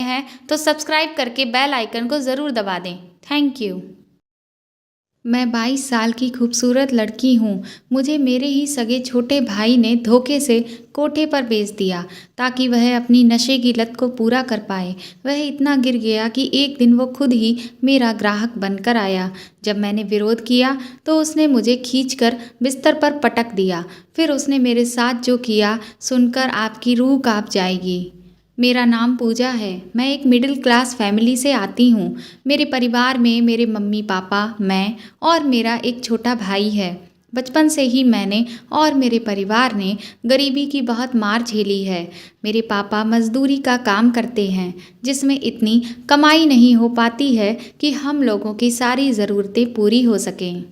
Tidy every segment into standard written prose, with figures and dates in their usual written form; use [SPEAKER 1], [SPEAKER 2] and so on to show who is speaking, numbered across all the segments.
[SPEAKER 1] हैं तो सब्सक्राइब करके बेल आइकन को ज़रूर दबा दें। Thank you. मैं 22 साल की खूबसूरत लड़की हूँ। मुझे मेरे ही सगे छोटे भाई ने धोखे से कोठे पर बेच दिया ताकि वह अपनी नशे की लत को पूरा कर पाए। वह इतना गिर गया कि एक दिन वो खुद ही मेरा ग्राहक बनकर आया। जब मैंने विरोध किया तो उसने मुझे खींचकर बिस्तर पर पटक दिया। फिर उसने मेरे साथ जो किया सुनकर आपकी रूह कांप जाएगी। मेरा नाम पूजा है। मैं एक मिडिल क्लास फैमिली से आती हूँ। मेरे परिवार में मेरे मम्मी पापा, मैं और मेरा एक छोटा भाई है। बचपन से ही मैंने और मेरे परिवार ने गरीबी की बहुत मार झेली है। मेरे पापा मजदूरी का काम करते हैं जिसमें इतनी कमाई नहीं हो पाती है कि हम लोगों की सारी ज़रूरतें पूरी हो सकें।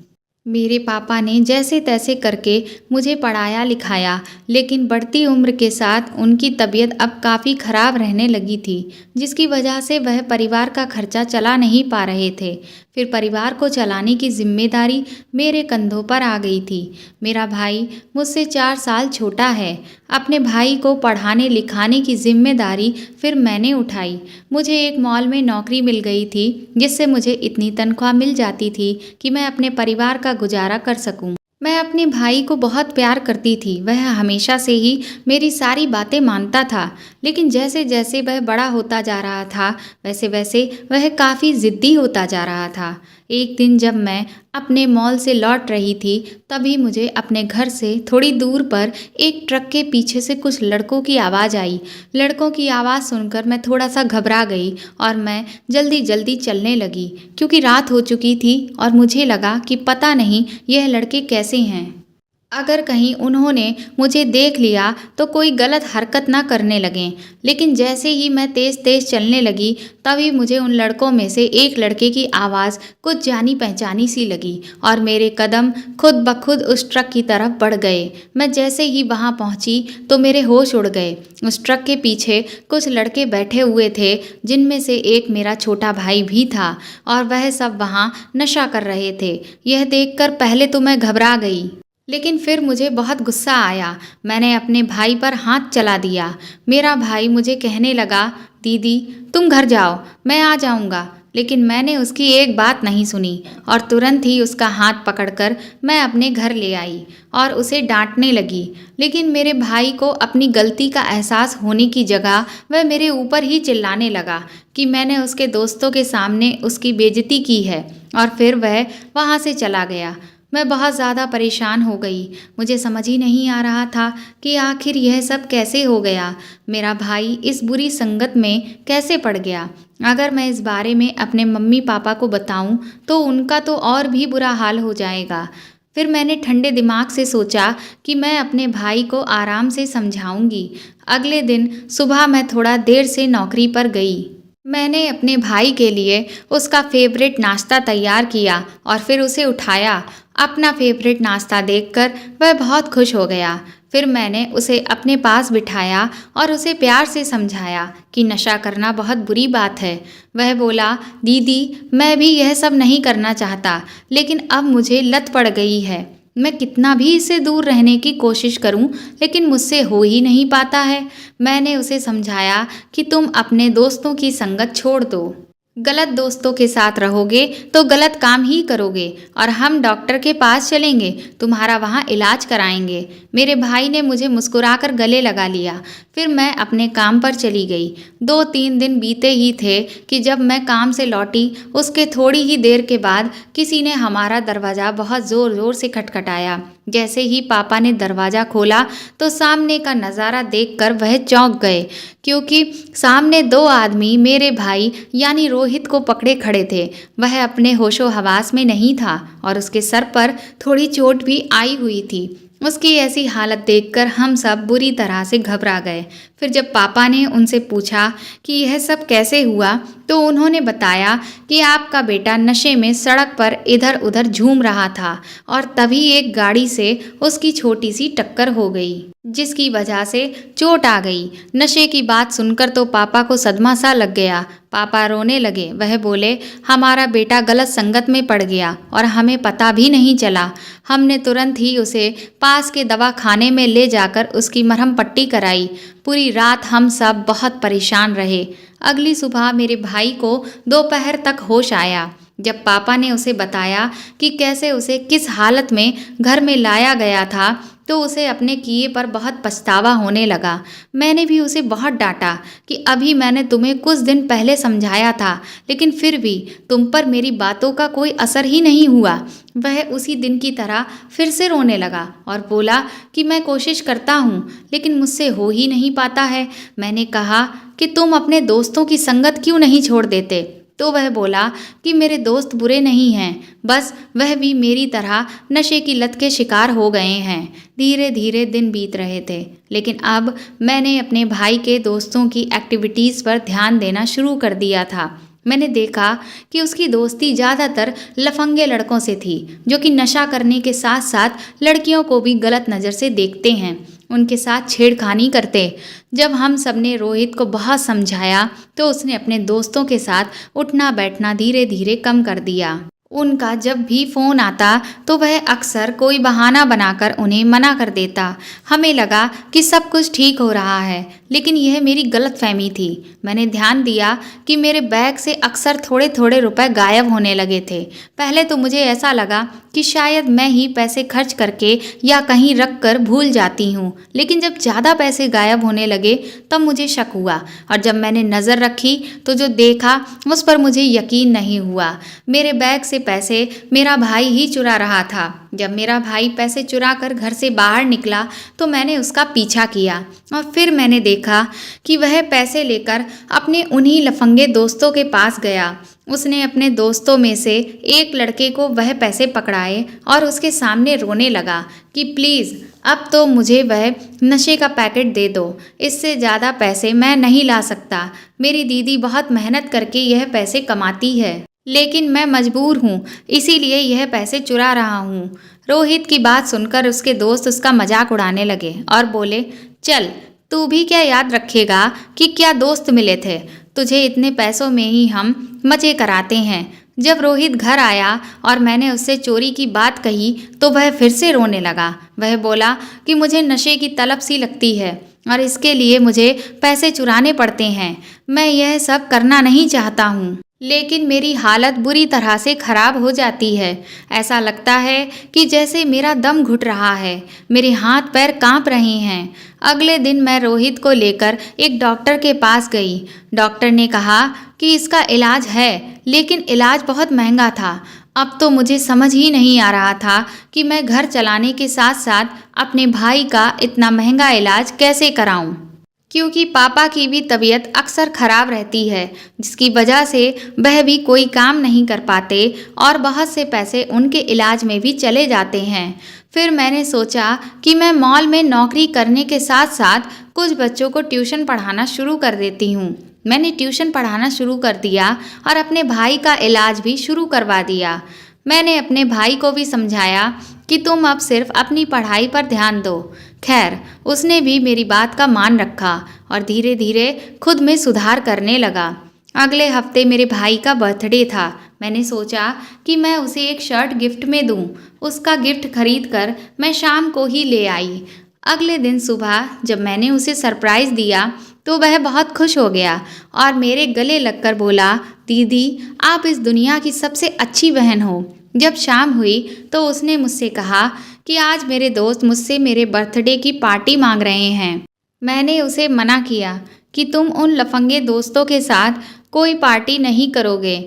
[SPEAKER 1] मेरे पापा ने जैसे तैसे करके मुझे पढ़ाया लिखाया, लेकिन बढ़ती उम्र के साथ उनकी तबीयत अब काफ़ी ख़राब रहने लगी थी, जिसकी वजह से वह परिवार का खर्चा चला नहीं पा रहे थे। फिर परिवार को चलाने की जिम्मेदारी मेरे कंधों पर आ गई थी। मेरा भाई मुझसे 4 साल छोटा है। अपने भाई को पढ़ाने लिखाने की जिम्मेदारी फिर मैंने उठाई। मुझे एक मॉल में नौकरी मिल गई थी जिससे मुझे इतनी तनख्वाह मिल जाती थी कि मैं अपने परिवार का गुजारा कर सकूं। मैं अपने भाई को बहुत प्यार करती थी। वह हमेशा से ही मेरी सारी बातें मानता था, लेकिन जैसे जैसे वह बड़ा होता जा रहा था वैसे वैसे वह काफ़ी ज़िद्दी होता जा रहा था। एक दिन जब मैं अपने मॉल से लौट रही थी तभी मुझे अपने घर से थोड़ी दूर पर एक ट्रक के पीछे से कुछ लड़कों की आवाज़ आई। लड़कों की आवाज़ सुनकर मैं थोड़ा सा घबरा गई और मैं जल्दी जल्दी चलने लगी क्योंकि रात हो चुकी थी और मुझे लगा कि पता नहीं यह लड़के कैसे हैं। अगर कहीं उन्होंने मुझे देख लिया तो कोई गलत हरकत ना करने लगें। लेकिन जैसे ही मैं तेज़ तेज़ चलने लगी तभी मुझे उन लड़कों में से एक लड़के की आवाज़ कुछ जानी पहचानी सी लगी और मेरे कदम खुद ब खुद उस ट्रक की तरफ बढ़ गए। मैं जैसे ही वहां पहुंची तो मेरे होश उड़ गए। उस ट्रक के पीछे कुछ लड़के बैठे हुए थे जिनमें से एक मेरा छोटा भाई भी था और वह सब वहाँ नशा कर रहे थे। यह देखकर पहले तो मैं घबरा गई, लेकिन फिर मुझे बहुत गुस्सा आया। मैंने अपने भाई पर हाथ चला दिया। मेरा भाई मुझे कहने लगा, दीदी तुम घर जाओ, मैं आ जाऊंगा। लेकिन मैंने उसकी एक बात नहीं सुनी और तुरंत ही उसका हाथ पकड़कर मैं अपने घर ले आई और उसे डांटने लगी। लेकिन मेरे भाई को अपनी गलती का एहसास होने की जगह वह मेरे ऊपर ही चिल्लाने लगा कि मैंने उसके दोस्तों के सामने उसकी बेइज्जती की है और फिर वह वहाँ से चला गया। मैं बहुत ज़्यादा परेशान हो गई। मुझे समझ ही नहीं आ रहा था कि आखिर यह सब कैसे हो गया। मेरा भाई इस बुरी संगत में कैसे पड़ गया। अगर मैं इस बारे में अपने मम्मी पापा को बताऊं तो उनका तो और भी बुरा हाल हो जाएगा। फिर मैंने ठंडे दिमाग से सोचा कि मैं अपने भाई को आराम से समझाऊंगी। अगले दिन सुबह मैं थोड़ा देर से नौकरी पर गई। मैंने अपने भाई के लिए उसका फेवरेट नाश्ता तैयार किया और फिर उसे उठाया। अपना फेवरेट नाश्ता देखकर वह बहुत खुश हो गया। फिर मैंने उसे अपने पास बिठाया और उसे प्यार से समझाया कि नशा करना बहुत बुरी बात है। वह बोला, दीदी मैं भी यह सब नहीं करना चाहता, लेकिन अब मुझे लत पड़ गई है। मैं कितना भी इससे दूर रहने की कोशिश करूं, लेकिन मुझसे हो ही नहीं पाता है। मैंने उसे समझाया कि तुम अपने दोस्तों की संगत छोड़ दो। गलत दोस्तों के साथ रहोगे तो गलत काम ही करोगे और हम डॉक्टर के पास चलेंगे, तुम्हारा वहाँ इलाज कराएंगे। मेरे भाई ने मुझे मुस्कुराकर गले लगा लिया। फिर मैं अपने काम पर चली गई। 2-3 दिन बीते ही थे कि जब मैं काम से लौटी उसके थोड़ी ही देर के बाद किसी ने हमारा दरवाज़ा बहुत ज़ोर ज़ोर से खटखटाया। जैसे ही पापा ने दरवाज़ा खोला तो सामने का नज़ारा देखकर वह चौंक गए, क्योंकि सामने 2 आदमी मेरे भाई यानी रोहित को पकड़े खड़े थे। वह अपने होशो हवास में नहीं था और उसके सर पर थोड़ी चोट भी आई हुई थी। उसकी ऐसी हालत देखकर हम सब बुरी तरह से घबरा गए। फिर जब पापा ने उनसे पूछा कि यह सब कैसे हुआ तो उन्होंने बताया कि आपका बेटा नशे में सड़क पर इधर उधर झूम रहा था और तभी एक गाड़ी से उसकी छोटी सी टक्कर हो गई। जिसकी वजह से चोट आ गई। नशे की बात सुनकर तो पापा को सदमा सा लग गया। पापा रोने लगे। वह बोले, हमारा बेटा गलत संगत में पड़ गया और हमें पता भी नहीं चला। हमने तुरंत ही उसे पास के दवा खाने में ले जाकर उसकी मरहम पट्टी कराई। पूरी रात हम सब बहुत परेशान रहे। अगली सुबह मेरे भाई को दोपहर तक होश आया। जब पापा ने उसे बताया कि कैसे उसे किस हालत में घर में लाया गया था, तो उसे अपने किए पर बहुत पछतावा होने लगा। मैंने भी उसे बहुत डांटा कि अभी मैंने तुम्हें कुछ दिन पहले समझाया था, लेकिन फिर भी तुम पर मेरी बातों का कोई असर ही नहीं हुआ। वह उसी दिन की तरह फिर से रोने लगा और बोला कि मैं कोशिश करता हूँ, लेकिन मुझसे हो ही नहीं पाता है। मैंने कहा कि तुम अपने दोस्तों की संगत क्यों नहीं छोड़ देते? तो वह बोला कि मेरे दोस्त बुरे नहीं हैं, बस वह भी मेरी तरह नशे की लत के शिकार हो गए हैं। धीरे धीरे दिन बीत रहे थे, लेकिन अब मैंने अपने भाई के दोस्तों की एक्टिविटीज़ पर ध्यान देना शुरू कर दिया था। मैंने देखा कि उसकी दोस्ती ज़्यादातर लफंगे लड़कों से थी, जो कि नशा करने के साथ साथ लड़कियों को भी गलत नज़र से देखते हैं, उनके साथ छेड़खानी करते। जब हम सब ने रोहित को बहुत समझाया तो उसने अपने दोस्तों के साथ उठना बैठना धीरे धीरे कम कर दिया। उनका जब भी फ़ोन आता तो वह अक्सर कोई बहाना बनाकर उन्हें मना कर देता। हमें लगा कि सब कुछ ठीक हो रहा है, लेकिन यह मेरी गलतफहमी थी। मैंने ध्यान दिया कि मेरे बैग से अक्सर थोड़े थोड़े रुपए गायब होने लगे थे। पहले तो मुझे ऐसा लगा कि शायद मैं ही पैसे खर्च करके या कहीं रख कर भूल जाती हूँ, लेकिन जब ज़्यादा पैसे गायब होने लगे तब मुझे शक हुआ, और जब मैंने नज़र रखी तो जो देखा उस पर मुझे यकीन नहीं हुआ। मेरे बैग से पैसे मेरा भाई ही चुरा रहा था। जब मेरा भाई पैसे चुरा कर घर से बाहर निकला तो मैंने उसका पीछा किया, और फिर मैंने देखा कि वह पैसे लेकर अपने उन्हीं लफंगे दोस्तों के पास गया। उसने अपने दोस्तों में से एक लड़के को वह पैसे पकड़ाए और उसके सामने रोने लगा कि प्लीज़ अब तो मुझे वह नशे का पैकेट दे दो, इससे ज़्यादा पैसे मैं नहीं ला सकता। मेरी दीदी बहुत मेहनत करके यह पैसे कमाती है, लेकिन मैं मजबूर हूँ, इसीलिए यह पैसे चुरा रहा हूँ। रोहित की बात सुनकर उसके दोस्त उसका मजाक उड़ाने लगे और बोले, चल तू भी क्या याद रखेगा कि क्या दोस्त मिले थे, तुझे इतने पैसों में ही हम मजे कराते हैं। जब रोहित घर आया और मैंने उससे चोरी की बात कही तो वह फिर से रोने लगा। वह बोला कि मुझे नशे की तलब सी लगती है और इसके लिए मुझे पैसे चुराने पड़ते हैं। मैं यह सब करना नहीं चाहता हूँ, लेकिन मेरी हालत बुरी तरह से खराब हो जाती है। ऐसा लगता है कि जैसे मेरा दम घुट रहा है, मेरे हाथ पैर कांप रहे हैं। अगले दिन मैं रोहित को लेकर एक डॉक्टर के पास गई। डॉक्टर ने कहा कि इसका इलाज है, लेकिन इलाज बहुत महंगा था। अब तो मुझे समझ ही नहीं आ रहा था कि मैं घर चलाने के साथ साथ अपने भाई का इतना महंगा इलाज कैसे कराऊं, क्योंकि पापा की भी तबीयत अक्सर ख़राब रहती है, जिसकी वजह से वह भी कोई काम नहीं कर पाते और बहुत से पैसे उनके इलाज में भी चले जाते हैं। फिर मैंने सोचा कि मैं मॉल में नौकरी करने के साथ साथ कुछ बच्चों को ट्यूशन पढ़ाना शुरू कर देती हूँ। मैंने ट्यूशन पढ़ाना शुरू कर दिया और अपने भाई का इलाज भी शुरू करवा दिया। मैंने अपने भाई को भी समझाया कि तुम अब सिर्फ अपनी पढ़ाई पर ध्यान दो। खैर, उसने भी मेरी बात का मान रखा और धीरे धीरे खुद में सुधार करने लगा। अगले हफ्ते मेरे भाई का बर्थडे था। मैंने सोचा कि मैं उसे एक शर्ट गिफ्ट में दूं। उसका गिफ्ट खरीद कर मैं शाम को ही ले आई। अगले दिन सुबह जब मैंने उसे सरप्राइज़ दिया तो वह बहुत खुश हो गया और मेरे गले लगकर बोला, दीदी आप इस दुनिया की सबसे अच्छी बहन हो। जब शाम हुई तो उसने मुझसे कहा कि आज मेरे दोस्त मुझसे मेरे बर्थडे की पार्टी मांग रहे हैं। मैंने उसे मना किया कि तुम उन लफंगे दोस्तों के साथ कोई पार्टी नहीं करोगे।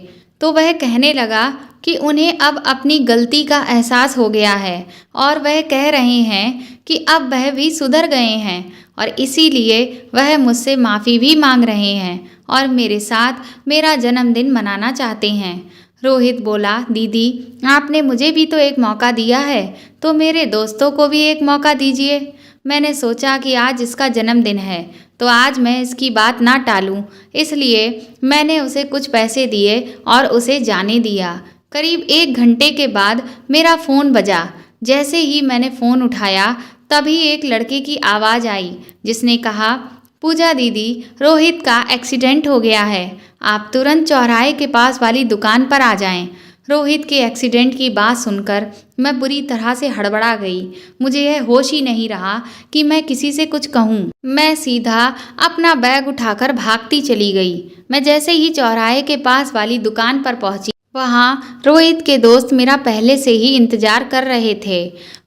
[SPEAKER 1] तो वह कहने लगा कि उन्हें अब अपनी गलती का एहसास हो गया है और वह कह रहे हैं कि अब वह भी सुधर गए हैं और इसीलिए वह मुझसे माफ़ी भी मांग रहे हैं और मेरे साथ मेरा जन्मदिन मनाना चाहते हैं। रोहित बोला, दीदी आपने मुझे भी तो एक मौका दिया है, तो मेरे दोस्तों को भी एक मौका दीजिए। मैंने सोचा कि आज इसका जन्मदिन है तो आज मैं इसकी बात ना टालूं, इसलिए मैंने उसे कुछ पैसे दिए और उसे जाने दिया। करीब 1 घंटे के बाद मेरा फ़ोन बजा। जैसे ही मैंने फ़ोन उठाया तभी एक लड़के की आवाज़ आई जिसने कहा, पूजा दीदी, रोहित का एक्सीडेंट हो गया है, आप तुरंत चौराहे के पास वाली दुकान पर आ जाएं। रोहित के एक्सीडेंट की बात सुनकर मैं बुरी तरह से हड़बड़ा गई। मुझे यह होश ही नहीं रहा कि मैं किसी से कुछ कहूँ। मैं सीधा अपना बैग उठाकर भागती चली गई। मैं जैसे ही चौराहे के पास वाली दुकान पर पहुंची, वहाँ रोहित के दोस्त मेरा पहले से ही इंतजार कर रहे थे।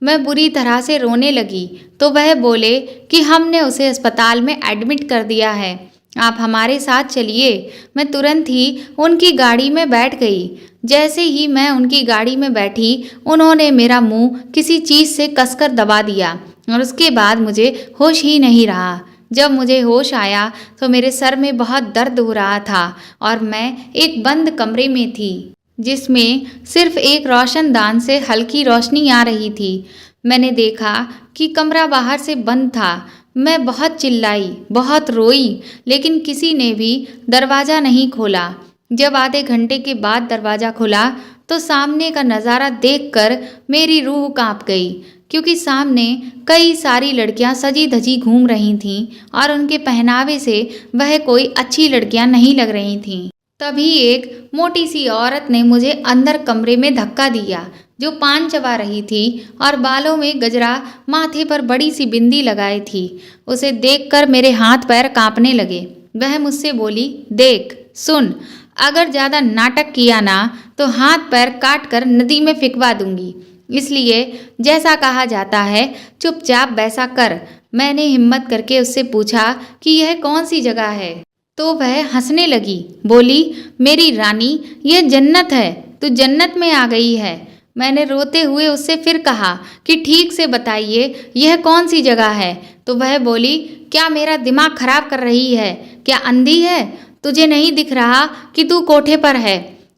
[SPEAKER 1] मैं बुरी तरह से रोने लगी तो वह बोले कि हमने उसे अस्पताल में एडमिट कर दिया है, आप हमारे साथ चलिए। मैं तुरंत ही उनकी गाड़ी में बैठ गई। जैसे ही मैं उनकी गाड़ी में बैठी, उन्होंने मेरा मुंह किसी चीज़ से कसकर दबा दिया और उसके बाद मुझे होश ही नहीं रहा। जब मुझे होश आया तो मेरे सर में बहुत दर्द हो रहा था और मैं एक बंद कमरे में थी जिसमें सिर्फ एक रोशनदान से हल्की रोशनी आ रही थी। मैंने देखा कि कमरा बाहर से बंद था। मैं बहुत चिल्लाई, बहुत रोई, लेकिन किसी ने भी दरवाज़ा नहीं खोला। जब आधे घंटे के बाद दरवाज़ा खुला तो सामने का नज़ारा देखकर मेरी रूह कांप गई, क्योंकि सामने कई सारी लड़कियां सजी धजी घूम रही थीं और उनके पहनावे से वह कोई अच्छी लड़कियां नहीं लग रही थीं। तभी एक मोटी सी औरत ने मुझे अंदर कमरे में धक्का दिया, जो पान चबा रही थी और बालों में गजरा, माथे पर बड़ी सी बिंदी लगाई थी। उसे देखकर मेरे हाथ पैर कांपने लगे। वह मुझसे बोली, देख सुन, अगर ज़्यादा नाटक किया ना तो हाथ पैर काट कर नदी में फिकवा दूंगी, इसलिए जैसा कहा जाता है चुपचाप वैसा कर। मैंने हिम्मत करके उससे पूछा कि यह कौन सी जगह है, तो वह हंसने लगी, बोली, मेरी रानी, यह जन्नत है, तू जन्नत में आ गई है। मैंने रोते हुए उससे फिर कहा कि ठीक से बताइए यह कौन सी जगह है, तो वह बोली, क्या मेरा दिमाग खराब कर रही है, क्या अंधी है, तुझे नहीं दिख रहा कि तू कोठे पर है।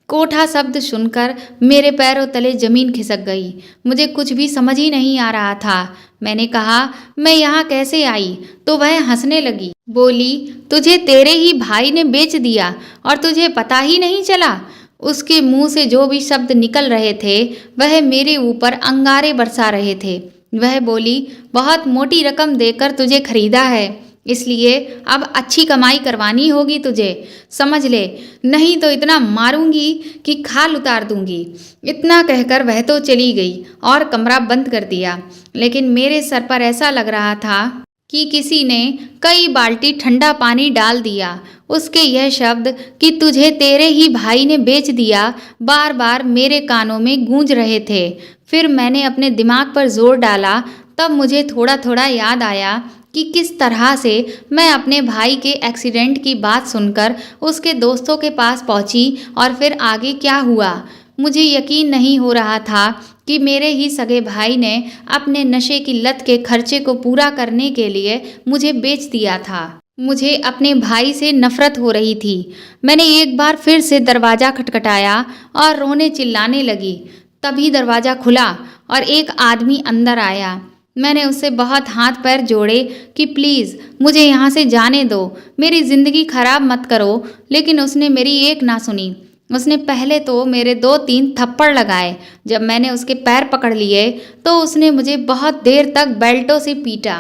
[SPEAKER 1] कोठा शब्द सुनकर मेरे पैरों तले जमीन खिसक गई। मुझे कुछ भी समझ ही नहीं आ रहा था। मैंने कहा, मैं यहाँ कैसे आई, तो वह हंसने लगी, बोली, तुझे तेरे ही भाई ने बेच दिया और तुझे पता ही नहीं चला। उसके मुंह से जो भी शब्द निकल रहे थे वह मेरे ऊपर अंगारे बरसा रहे थे। वह बोली, बहुत मोटी रकम देकर तुझे खरीदा है, इसलिए अब अच्छी कमाई करवानी होगी तुझे, समझ ले, नहीं तो इतना मारूंगी कि खाल उतार दूंगी। इतना कहकर वह तो चली गई और कमरा बंद कर दिया। लेकिन मेरे सर पर ऐसा लग रहा था कि किसी ने कई बाल्टी ठंडा पानी डाल दिया। उसके यह शब्द कि तुझे तेरे ही भाई ने बेच दिया बार बार मेरे कानों में गूंज रहे थे। फिर मैंने अपने दिमाग पर जोर डाला। तब मुझे थोड़ा थोड़ा याद आया कि किस तरह से मैं अपने भाई के एक्सीडेंट की बात सुनकर उसके दोस्तों के पास पहुंची और फिर आगे क्या हुआ। मुझे यकीन नहीं हो रहा था कि मेरे ही सगे भाई ने अपने नशे की लत के खर्चे को पूरा करने के लिए मुझे बेच दिया था। मुझे अपने भाई से नफरत हो रही थी। मैंने एक बार फिर से दरवाज़ा खटखटाया और रोने चिल्लाने लगी। तभी दरवाज़ा खुला और एक आदमी अंदर आया। मैंने उससे बहुत हाथ पैर जोड़े कि प्लीज़ मुझे यहाँ से जाने दो, मेरी ज़िंदगी खराब मत करो, लेकिन उसने मेरी एक ना सुनी। उसने पहले तो मेरे 2-3 थप्पड़ लगाए। जब मैंने उसके पैर पकड़ लिए तो उसने मुझे बहुत देर तक बेल्टों से पीटा।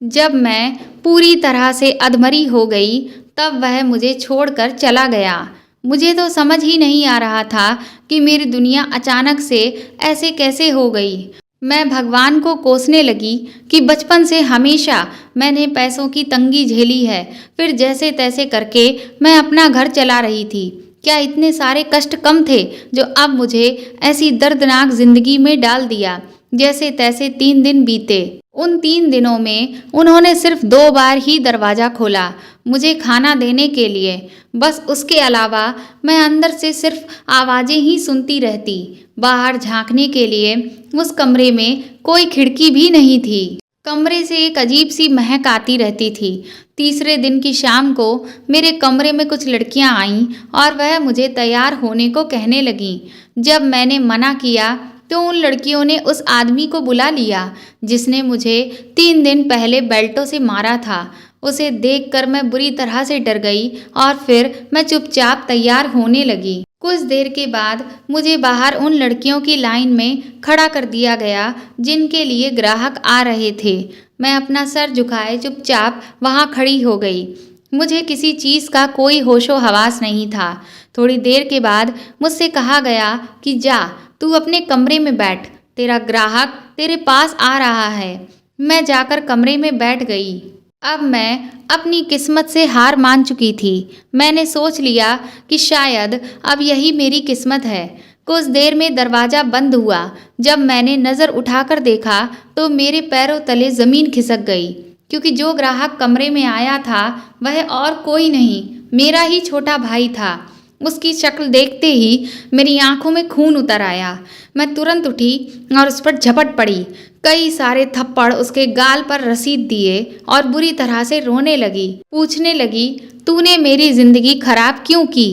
[SPEAKER 1] जब मैं पूरी तरह से अधमरी हो गई तब वह मुझे छोड़कर चला गया। मुझे तो समझ ही नहीं आ रहा था कि मेरी दुनिया अचानक से ऐसे कैसे हो गई। मैं भगवान को कोसने लगी कि बचपन से हमेशा मैंने पैसों की तंगी झेली है, फिर जैसे तैसे करके मैं अपना घर चला रही थी। क्या इतने सारे कष्ट कम थे जो अब मुझे ऐसी दर्दनाक जिंदगी में डाल दिया। जैसे तैसे 3 दिन बीते। उन 3 दिनों में उन्होंने सिर्फ 2 बार ही दरवाज़ा खोला मुझे खाना देने के लिए। बस उसके अलावा मैं अंदर से सिर्फ आवाज़ें ही सुनती रहती। बाहर झांकने के लिए उस कमरे में कोई खिड़की भी नहीं थी। कमरे से एक अजीब सी महक आती रहती थी। तीसरे दिन की शाम को मेरे कमरे में कुछ लड़कियां आईं और वह मुझे तैयार होने को कहने लगीं। जब मैंने मना किया तो उन लड़कियों ने उस आदमी को बुला लिया जिसने मुझे 3 दिन पहले बेल्टों से मारा था। उसे देखकर मैं बुरी तरह से डर गई और फिर मैं चुपचाप तैयार होने लगी। कुछ देर के बाद मुझे बाहर उन लड़कियों की लाइन में खड़ा कर दिया गया जिनके लिए ग्राहक आ रहे थे। मैं अपना सर झुकाए चुपचाप वहां खड़ी हो गई। मुझे किसी चीज़ का कोई होशो हवास नहीं था। थोड़ी देर के बाद मुझसे कहा गया कि जा तू अपने कमरे में बैठ, तेरा ग्राहक तेरे पास आ रहा है। मैं जाकर कमरे में बैठ गई। अब मैं अपनी किस्मत से हार मान चुकी थी। मैंने सोच लिया कि शायद अब यही मेरी किस्मत है। कुछ देर में दरवाज़ा बंद हुआ। जब मैंने नज़र उठाकर देखा तो मेरे पैरों तले ज़मीन खिसक गई, क्योंकि जो ग्राहक कमरे में आया था वह और कोई नहीं, मेरा ही छोटा भाई था। उसकी शक्ल देखते ही मेरी आंखों में खून उतर आया। मैं तुरंत उठी और उस पर झपट पड़ी। कई सारे थप्पड़ उसके गाल पर रसीद दिए और बुरी तरह से रोने लगी। पूछने लगी, तूने मेरी जिंदगी खराब क्यों की?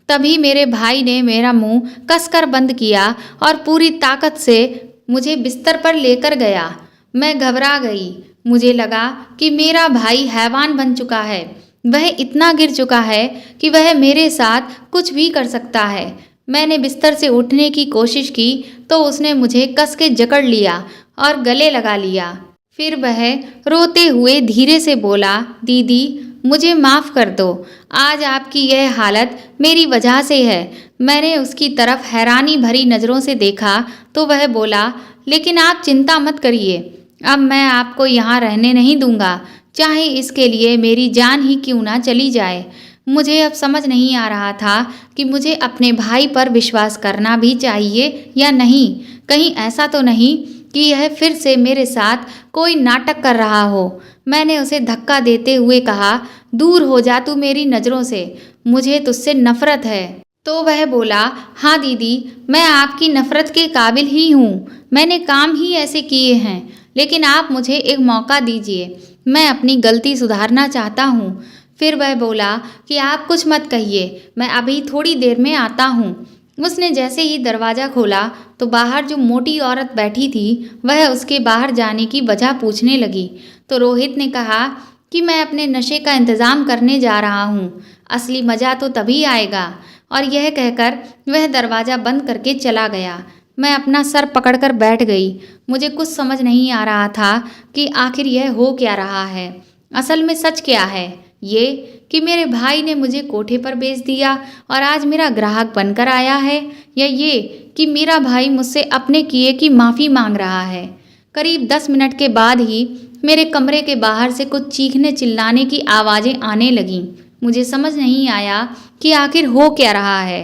[SPEAKER 1] तभी मेरे भाई ने मेरा मुंह कसकर बंद किया और पूरी ताकत से मुझे बिस्तर पर लेकर गया। मैं घबरा गई। मुझे लगा कि मेरा भाई हैवान बन चुका है। वह इतना गिर चुका है कि वह मेरे साथ कुछ भी कर सकता है। मैंने बिस्तर से उठने की कोशिश की तो उसने मुझे कस के जकड़ लिया और गले लगा लिया। फिर वह रोते हुए धीरे से बोला, दीदी मुझे माफ़ कर दो, आज आपकी यह हालत मेरी वजह से है। मैंने उसकी तरफ हैरानी भरी नज़रों से देखा तो वह बोला, लेकिन आप चिंता मत करिए, अब मैं आपको यहाँ रहने नहीं दूंगा, चाहे इसके लिए मेरी जान ही क्यों ना चली जाए। मुझे अब समझ नहीं आ रहा था कि मुझे अपने भाई पर विश्वास करना भी चाहिए या नहीं। कहीं ऐसा तो नहीं कि यह फिर से मेरे साथ कोई नाटक कर रहा हो। मैंने उसे धक्का देते हुए कहा, दूर हो जा तू मेरी नज़रों से, मुझे तुझसे नफरत है। तो वह बोला, हाँ दीदी, मैं आपकी नफरत के काबिल ही हूँ, मैंने काम ही ऐसे किए हैं, लेकिन आप मुझे एक मौका दीजिए, मैं अपनी गलती सुधारना चाहता हूँ। फिर वह बोला कि आप कुछ मत कहिए, मैं अभी थोड़ी देर में आता हूँ। उसने जैसे ही दरवाज़ा खोला तो बाहर जो मोटी औरत बैठी थी वह उसके बाहर जाने की वजह पूछने लगी। तो रोहित ने कहा कि मैं अपने नशे का इंतज़ाम करने जा रहा हूँ, असली मज़ा तो तभी आएगा। और यह कहकर वह दरवाज़ा बंद करके चला गया। मैं अपना सर पकड़कर बैठ गई। मुझे कुछ समझ नहीं आ रहा था कि आखिर यह हो क्या रहा है। असल में सच क्या है, ये कि मेरे भाई ने मुझे कोठे पर बेच दिया और आज मेरा ग्राहक बनकर आया है, या ये कि मेरा भाई मुझसे अपने किए की माफ़ी मांग रहा है। करीब 10 मिनट के बाद ही मेरे कमरे के बाहर से कुछ चीखने चिल्लाने की आवाज़ें आने लगीं। मुझे समझ नहीं आया कि आखिर हो क्या रहा है।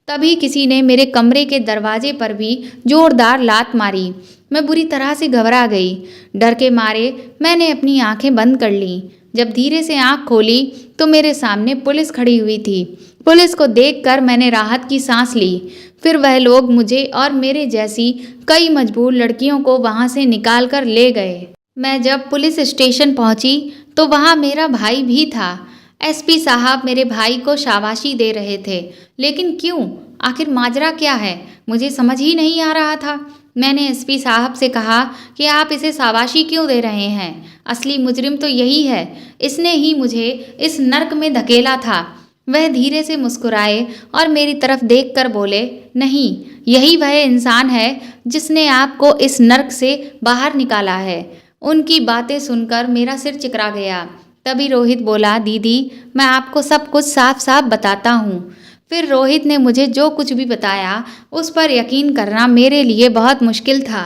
[SPEAKER 1] तभी किसी ने मेरे कमरे के दरवाजे पर भी जोरदार लात मारी। मैं बुरी तरह से घबरा गई। डर के मारे मैंने अपनी आंखें बंद कर लीं। जब धीरे से आंख खोली तो मेरे सामने पुलिस खड़ी हुई थी। पुलिस को देखकर मैंने राहत की सांस ली। फिर वह लोग मुझे और मेरे जैसी कई मजबूर लड़कियों को वहां से निकाल कर ले गए। मैं जब पुलिस स्टेशन पहुंची तो वहां मेरा भाई भी था। एसपी साहब मेरे भाई को शाबाशी दे रहे थे, लेकिन क्यों? आखिर माजरा क्या है? मुझे समझ ही नहीं आ रहा था। मैंने एसपी साहब से कहा कि आप इसे शाबाशी क्यों दे रहे हैं? असली मुजरिम तो यही है, इसने ही मुझे इस नर्क में धकेला था। वह धीरे से मुस्कुराए और मेरी तरफ देखकर बोले, नहीं, यही वह इंसान है जिसने आपको इस नर्क से बाहर निकाला है। उनकी बातें सुनकर मेरा सिर चकरा गया। तभी रोहित बोला, दीदी मैं आपको सब कुछ साफ साफ बताता हूँ। फिर रोहित ने मुझे जो कुछ भी बताया उस पर यकीन करना मेरे लिए बहुत मुश्किल था।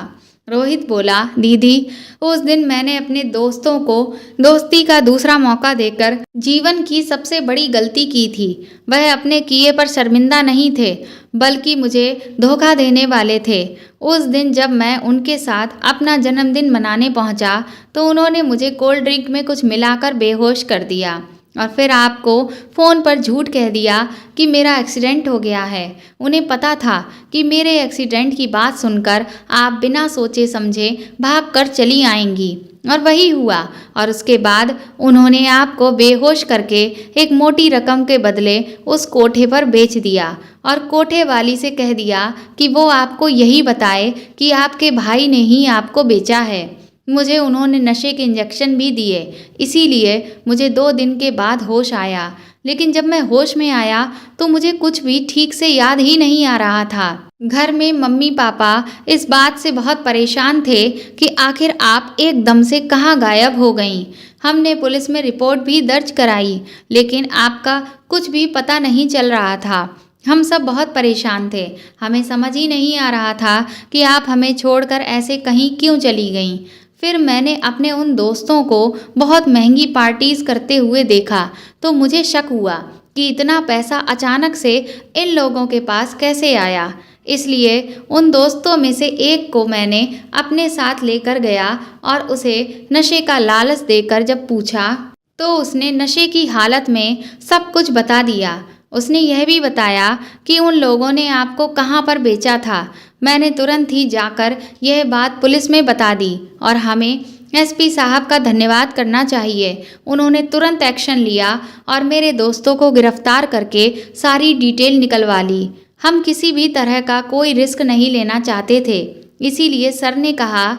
[SPEAKER 1] रोहित बोला, दीदी उस दिन मैंने अपने दोस्तों को दोस्ती का दूसरा मौका देकर जीवन की सबसे बड़ी गलती की थी। वह अपने किए पर शर्मिंदा नहीं थे, बल्कि मुझे धोखा देने वाले थे। उस दिन जब मैं उनके साथ अपना जन्मदिन मनाने पहुंचा तो उन्होंने मुझे कोल्ड ड्रिंक में कुछ मिलाकर बेहोश कर दिया और फिर आपको फ़ोन पर झूठ कह दिया कि मेरा एक्सीडेंट हो गया है। उन्हें पता था कि मेरे एक्सीडेंट की बात सुनकर आप बिना सोचे समझे भाग कर चली आएंगी, और वही हुआ। और उसके बाद उन्होंने आपको बेहोश करके एक मोटी रकम के बदले उस कोठे पर बेच दिया और कोठे वाली से कह दिया कि वो आपको यही बताए कि आपके भाई ने ही आपको बेचा है। मुझे उन्होंने नशे के इंजेक्शन भी दिए, इसीलिए मुझे 2 दिन के बाद होश आया। लेकिन जब मैं होश में आया तो मुझे कुछ भी ठीक से याद ही नहीं आ रहा था। घर में मम्मी पापा इस बात से बहुत परेशान थे कि आखिर आप एकदम से कहाँ गायब हो गईं। हमने पुलिस में रिपोर्ट भी दर्ज कराई, लेकिन आपका कुछ भी पता नहीं चल रहा था। हम सब बहुत परेशान थे। हमें समझ ही नहीं आ रहा था कि आप हमें छोड़कर ऐसे कहीं क्यों चली गईं। फिर मैंने अपने उन दोस्तों को बहुत महंगी पार्टीज करते हुए देखा तो मुझे शक हुआ कि इतना पैसा अचानक से इन लोगों के पास कैसे आया। इसलिए उन दोस्तों में से एक को मैंने अपने साथ लेकर गया और उसे नशे का लालच देकर जब पूछा तो उसने नशे की हालत में सब कुछ बता दिया। उसने यह भी बताया कि उन लोगों ने आपको कहाँ पर बेचा था। मैंने तुरंत ही जाकर यह बात पुलिस में बता दी और हमें एसपी साहब का धन्यवाद करना चाहिए। उन्होंने तुरंत एक्शन लिया और मेरे दोस्तों को गिरफ्तार करके सारी डिटेल निकलवा ली। हम किसी भी तरह का कोई रिस्क नहीं लेना चाहते थे, इसीलिए सर ने कहा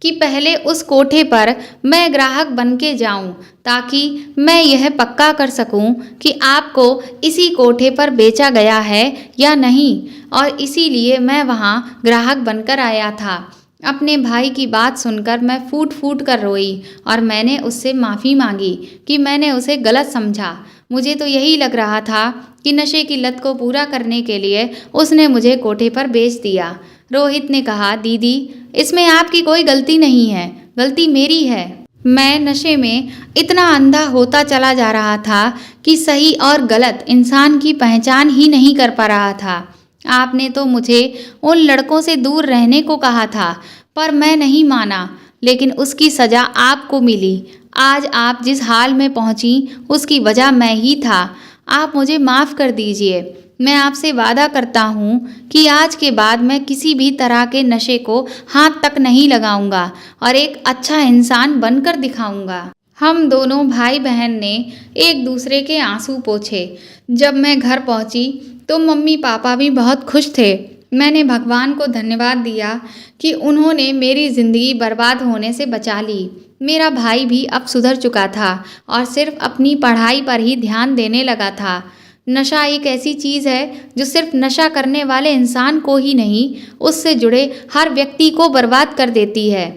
[SPEAKER 1] कि पहले उस कोठे पर मैं ग्राहक बन के जाऊं ताकि मैं यह पक्का कर सकूं कि आपको इसी कोठे पर बेचा गया है या नहीं, और इसीलिए मैं वहां ग्राहक बनकर आया था। अपने भाई की बात सुनकर मैं फूट फूट कर रोई और मैंने उससे माफ़ी मांगी कि मैंने उसे गलत समझा। मुझे तो यही लग रहा था कि नशे की लत को पूरा करने के लिए उसने मुझे कोठे पर बेच दिया। रोहित ने कहा, दीदी इसमें आपकी कोई गलती नहीं है, गलती मेरी है। मैं नशे में इतना अंधा होता चला जा रहा था कि सही और गलत इंसान की पहचान ही नहीं कर पा रहा था। आपने तो मुझे उन लड़कों से दूर रहने को कहा था, पर मैं नहीं माना, लेकिन उसकी सज़ा आपको मिली। आज आप जिस हाल में पहुंची उसकी वजह मैं ही था। आप मुझे माफ़ कर दीजिए। मैं आपसे वादा करता हूँ कि आज के बाद मैं किसी भी तरह के नशे को हाथ तक नहीं लगाऊंगा और एक अच्छा इंसान बनकर दिखाऊंगा। हम दोनों भाई बहन ने एक दूसरे के आंसू पोंछे। जब मैं घर पहुँची तो मम्मी पापा भी बहुत खुश थे। मैंने भगवान को धन्यवाद दिया कि उन्होंने मेरी ज़िंदगी बर्बाद होने से बचा ली। मेरा भाई भी अब सुधर चुका था और सिर्फ अपनी पढ़ाई पर ही ध्यान देने लगा था। नशा एक ऐसी चीज़ है जो सिर्फ नशा करने वाले इंसान को ही नहीं, उससे जुड़े हर व्यक्ति को बर्बाद कर देती है।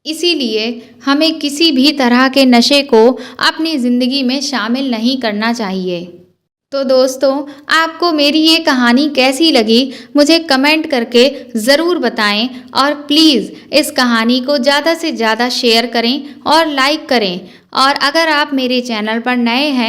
[SPEAKER 1] इसीलिए हमें किसी भी तरह के नशे को अपनी ज़िंदगी में शामिल नहीं करना चाहिए। तो दोस्तों, आपको मेरी ये कहानी कैसी लगी मुझे कमेंट करके ज़रूर बताएं और प्लीज़ इस कहानी को ज़्यादा से ज़्यादा शेयर करें और लाइक करें। और अगर आप मेरे चैनल पर नए हैं